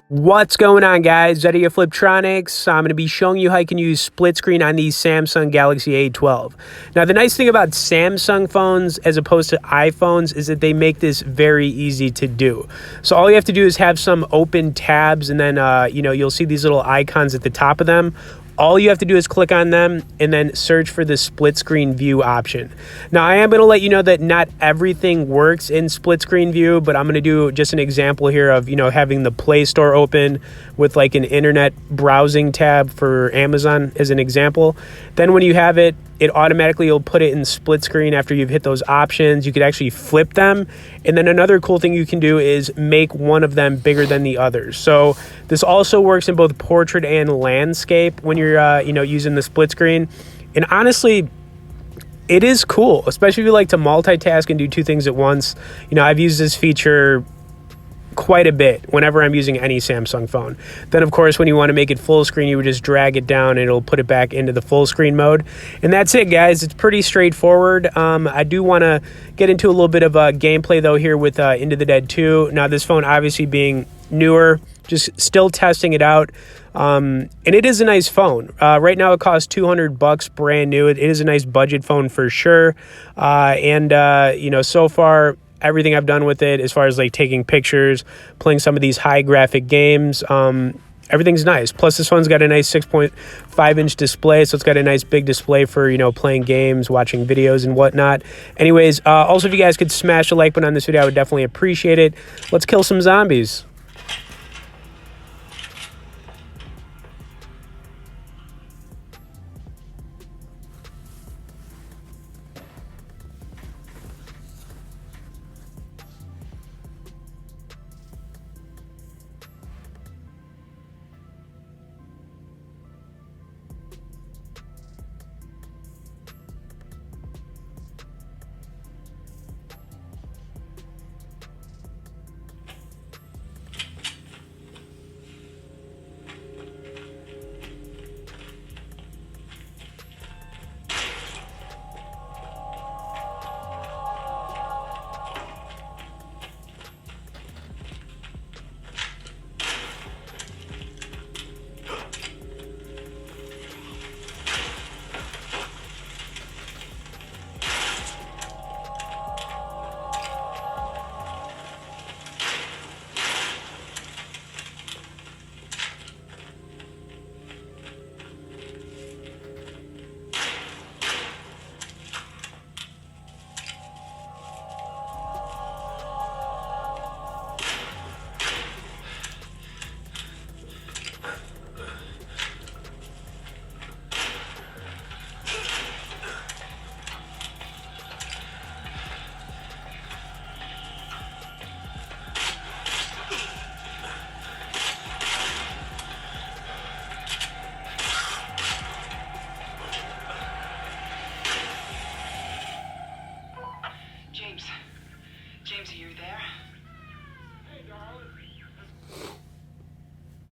What's going on, guys? Zeddy of Fliptroniks. I'm going to be showing you how you can use split screen on the Samsung Galaxy A12. Now, the nice thing about Samsung phones as opposed to iPhones is that they make this very easy to do. So all you have to do is have some open tabs, and then you'll see these little icons at the top of them. All you have to do is click on them and then search for the split screen view option. Now, I am going to let you know that not everything works in split screen view, but I'm going to do just an example here of, having the Play Store open with like an internet browsing tab for Amazon as an example. Then when you have it, it automatically will put it in split screen after you've hit those options. You could actually flip them. And then another cool thing you can do is make one of them bigger than the others. So this also works in both portrait and landscape when you're using the split screen. And honestly, it is cool, especially if you like to multitask and do two things at once. I've used this feature quite a bit whenever I'm using any Samsung phone. Then of course, when you want to make it full screen, you would just drag it down and it'll put it back into the full screen mode. And that's it, guys. It's pretty straightforward. I do want to get into a little bit of gameplay though here with Into the Dead 2. Now this phone obviously being newer, just still testing it out. And it is a nice phone. Right now it costs $200 brand new. It is a nice budget phone for sure. So far everything I've done with it, as far as like taking pictures, playing some of these high graphic games, everything's nice. Plus this one's got a nice 6.5-inch display, so it's got a nice big display for, playing games, watching videos and whatnot. Anyways, also if you guys could smash the like button on this video, I would definitely appreciate it. Let's kill some zombies.